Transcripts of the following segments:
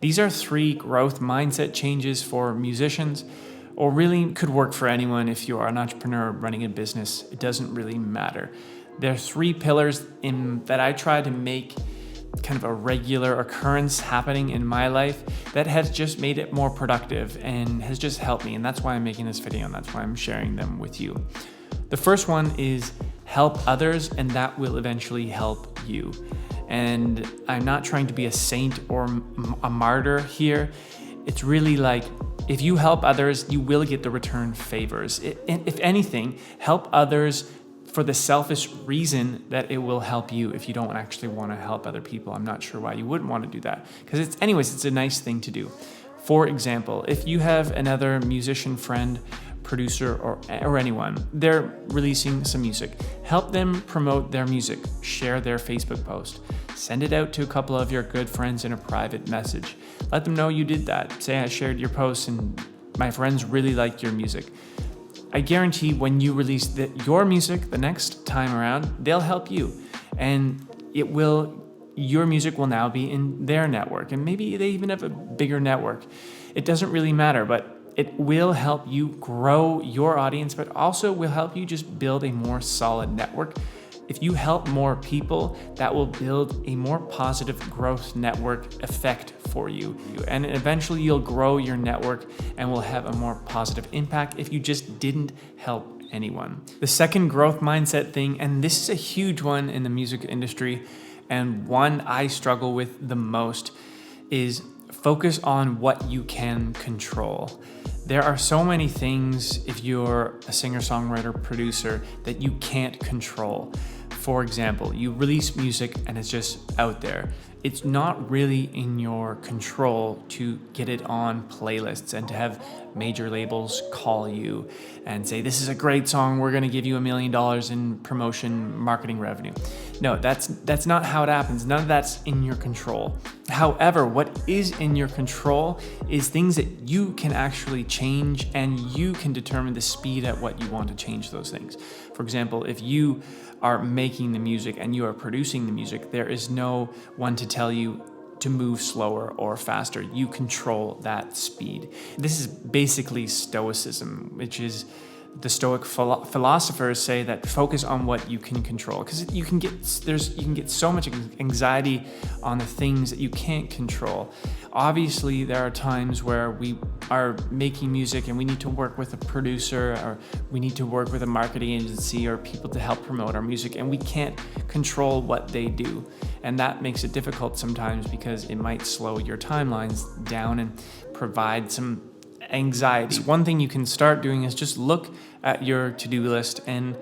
These are 3 growth mindset changes for musicians, or really could work for anyone if you are an entrepreneur running a business. It doesn't really matter. There are 3 pillars that I try to make kind of a regular occurrence happening in my life that has just made it more productive and has just helped me. And that's why I'm making this video, and that's why I'm sharing them with you. The first one is help others, and that will eventually help you. And I'm not trying to be a saint or a martyr here. It's really like, if you help others, you will get the return favors. If anything, help others for the selfish reason that it will help you. If you don't actually want to help other people, I'm not sure why you wouldn't want to do that. Because it's a nice thing to do. For example, if you have another musician friend, producer, or anyone, they're releasing some music, help them promote their music, share their Facebook post, send it out to a couple of your good friends in a private message. Let them know you did that. Say, I shared your post and my friends really like your music. I guarantee when you release your music the next time around, they'll help you, and your music will now be in their network, and maybe they even have a bigger network. It doesn't really matter, but it will help you grow your audience, but also will help you just build a more solid network. If you help more people, that will build a more positive growth network effect for you. And eventually you'll grow your network and will have a more positive impact if you just didn't help anyone. The second growth mindset thing, and this is a huge one in the music industry, and one I struggle with the most, is focus on what you can control. There are so many things, if you're a singer-songwriter, producer, that you can't control. For example, you release music and it's just out there. It's not really in your control to get it on playlists and to have major labels call you and say, this is a great song, we're gonna give you $1 million in promotion marketing revenue. No, that's not how it happens. None of that's in your control. However, what is in your control is things that you can actually change, and you can determine the speed at what you want to change those things. For example, if you are making the music and you are producing the music, there is no one to tell you to move slower or faster. You control that speed. This is basically Stoicism, which is the Stoic philosophers say that focus on what you can control, because you can get so much anxiety on the things that you can't control. Obviously, there are times where we are making music and we need to work with a producer, or we need to work with a marketing agency or people to help promote our music, and we can't control what they do. And that makes it difficult sometimes because it might slow your timelines down and provide some anxiety. One thing you can start doing is just look at your to-do list, and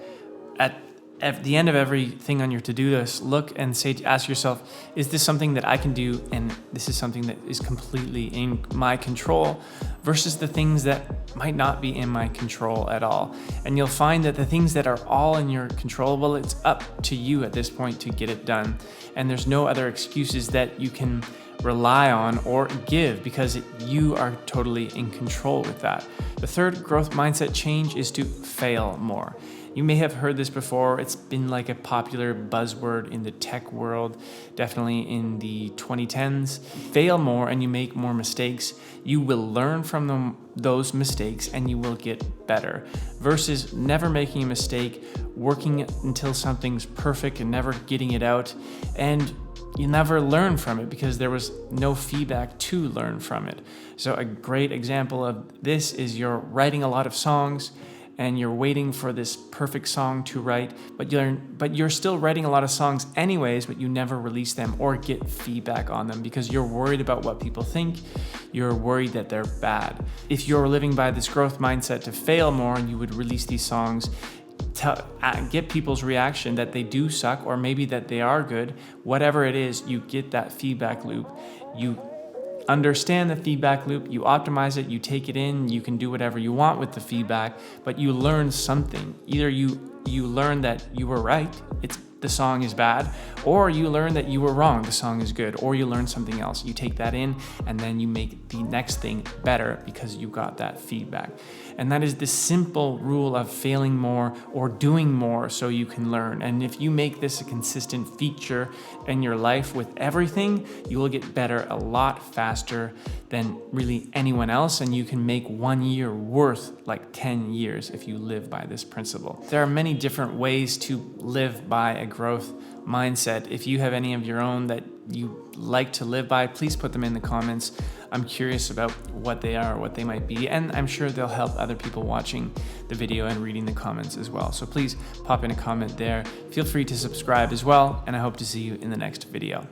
at the end of everything on your to-do list, look and ask yourself, is this something that I can do, and this is something that is completely in my control, versus the things that might not be in my control at all. And you'll find that the things that are all in your control, well, it's up to you at this point to get it done. And there's no other excuses that you can rely on or give, because you are totally in control with that. The third growth mindset change is to fail more. You may have heard this before. It's been like a popular buzzword in the tech world, definitely in the 2010s. Fail more and you make more mistakes. You will learn from those mistakes and you will get better, versus never making a mistake, working until something's perfect and never getting it out, and you never learn from it because there was no feedback to learn from it. So a great example of this is you're writing a lot of songs and you're waiting for this perfect song to write, but you're still writing a lot of songs anyways, but you never release them or get feedback on them because you're worried about what people think. You're worried that they're bad. If you're living by this growth mindset to fail more, and you would release these songs, get people's reaction that they do suck, or maybe that they are good, whatever it is, you get that feedback loop. You understand the feedback loop, you optimize it, you take it in, you can do whatever you want with the feedback, but you learn something. Either you learn that you were right, it's the song is bad, or you learn that you were wrong, the song is good, or you learn something else. You take that in and then you make the next thing better because you got that feedback. And that is the simple rule of failing more or doing more so you can learn. And if you make this a consistent feature in your life with everything, you will get better a lot faster than really anyone else. And you can make 1 year worth like 10 years if you live by this principle. There are many different ways to live by a growth mindset. If you have any of your own that you like to live by, please put them in the comments. I'm curious about what they are, what they might be, and I'm sure they'll help other people watching the video and reading the comments as well. So please pop in a comment there. Feel free to subscribe as well, and I hope to see you in the next video.